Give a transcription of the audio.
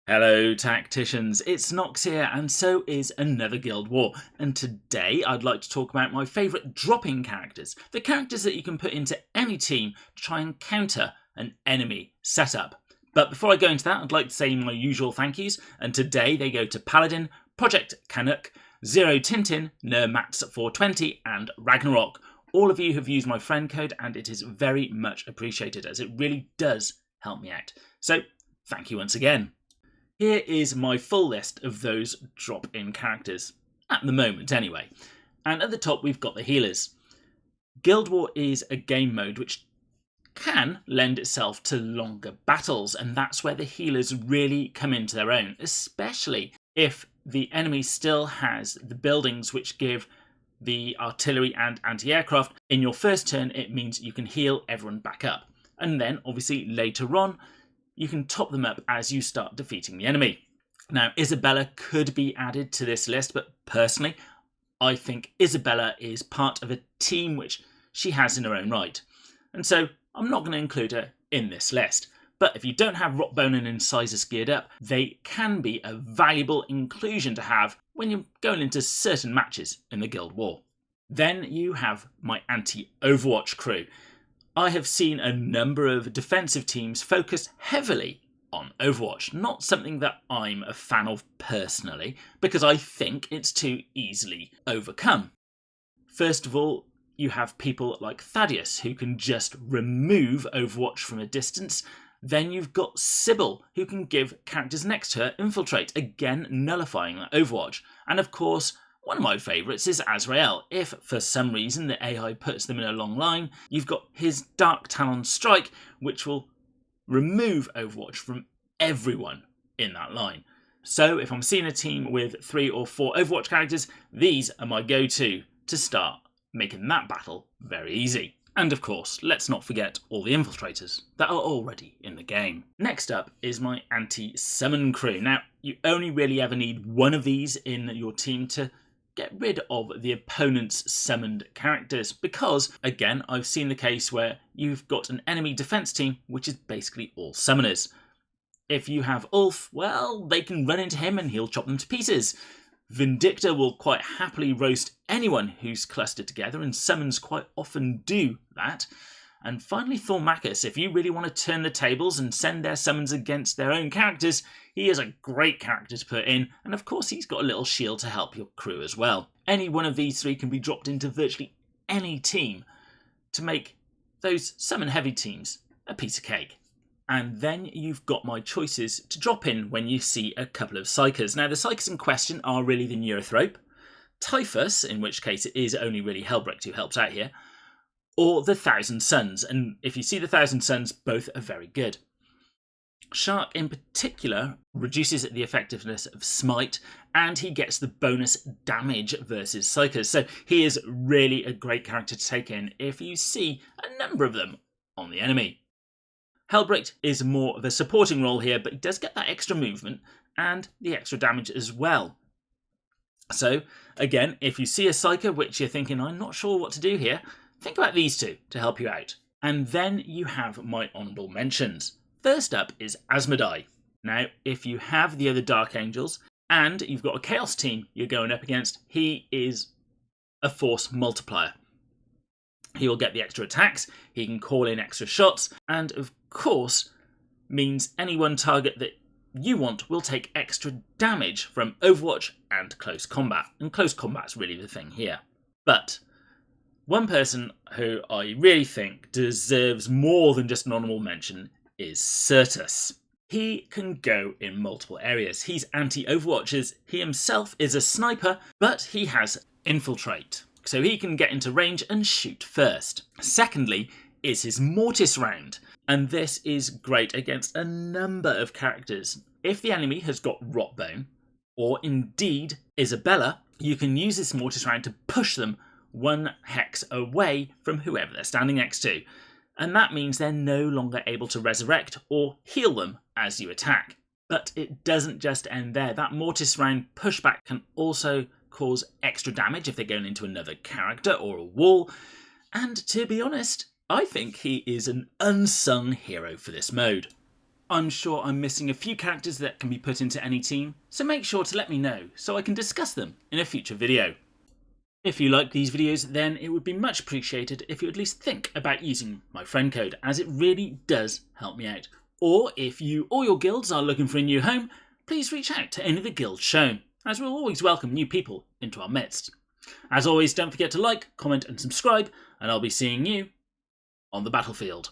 Hello tacticians, it's Nox here and so is another Guild War, and today I'd like to talk about my favourite drop-in characters, the characters that you can put into any team to try and counter an enemy setup. But before I go into that, I'd like to say my usual thank yous, and today they go to Paladin, Project Canuck, Zero Tintin, Nermats420 and Ragnarok. All of you have used my friend code and it is very much appreciated as it really does help me out. So thank you once again. Here is my full list of those drop-in characters, at the moment anyway. And at the top we've got the healers. Guild War is a game mode which can lend itself to longer battles, and that's where the healers really come into their own, especially if the enemy still has the buildings which give the artillery and anti-aircraft. In your first turn it means you can heal everyone back up, and then obviously later on you can top them up as you start defeating the enemy. Now, Isabella could be added to this list, but personally, I think Isabella is part of a team which she has in her own right. And so, I'm not going to include her in this list. But if you don't have Rockbone and Incisors geared up, they can be a valuable inclusion to have when you're going into certain matches in the Guild War. Then you have my Anti-Overwatch crew. I have seen a number of defensive teams focus heavily on Overwatch, not something that I'm a fan of personally, because I think it's too easily overcome. First of all, you have people like Thaddeus, who can just remove Overwatch from a distance. Then you've got Sybil, who can give characters next to her infiltrate, again nullifying that Overwatch. And of course, one of my favourites is Azrael. If for some reason the AI puts them in a long line, you've got his Dark Talon Strike, which will remove Overwatch from everyone in that line. So if I'm seeing a team with 3 or 4 Overwatch characters, these are my go-to to start making that battle very easy. And of course, let's not forget all the infiltrators that are already in the game. Next up is my anti-summon crew. Now, you only really ever need one of these in your team to get rid of the opponent's summoned characters, because, again, I've seen the case where you've got an enemy defense team which is basically all summoners. If you have Ulf, well, they can run into him and he'll chop them to pieces. Vindicta will quite happily roast anyone who's clustered together, and summons quite often do that. And finally, Thormachus, if you really want to turn the tables and send their summons against their own characters, he is a great character to put in, and of course he's got a little shield to help your crew as well. Any one of these 3 can be dropped into virtually any team to make those summon heavy teams a piece of cake. And then you've got my choices to drop in when you see a couple of psychers. Now, the psychers in question are really the Neurothrope, Typhus, in which case it is only really Helbrecht who helps out here, or the Thousand Suns, and if you see the Thousand Suns, both are very good. Shark in particular reduces the effectiveness of Smite, and he gets the bonus damage versus Psychers, so he is really a great character to take in if you see a number of them on the enemy. Helbrecht is more of a supporting role here, but he does get that extra movement and the extra damage as well. So, again, if you see a Psyker which you're thinking, I'm not sure what to do here, think about these 2 to help you out. And then you have my honourable mentions. First up is Asmodai. Now, if you have the other Dark Angels and you've got a Chaos team you're going up against, he is a force multiplier. He will get the extra attacks, he can call in extra shots, and of course means any one target that you want will take extra damage from Overwatch and close combat. And close combat's really the thing here. But one person who I really think deserves more than just an honourable mention is Certus. He can go in multiple areas. He's anti-Overwatch, he himself is a sniper, but he has infiltrate, so he can get into range and shoot first. Secondly is his Mortis round, and this is great against a number of characters. If the enemy has got Rotbone, or indeed Isabella, you can use this Mortis round to push them 1 hex away from whoever they're standing next to, and that means they're no longer able to resurrect or heal them as you attack. But it doesn't just end there. That Mortis round pushback can also cause extra damage if they're going into another character or a wall, and to be honest, I think he is an unsung hero for this mode. I'm sure I'm missing a few characters that can be put into any team, so make sure to let me know so I can discuss them in a future video. If you like these videos, then it would be much appreciated if you at least think about using my friend code, as it really does help me out. Or if you or your guilds are looking for a new home, please reach out to any of the guilds shown, as we'll always welcome new people into our midst. As always, don't forget to like, comment and subscribe, and I'll be seeing you on the battlefield.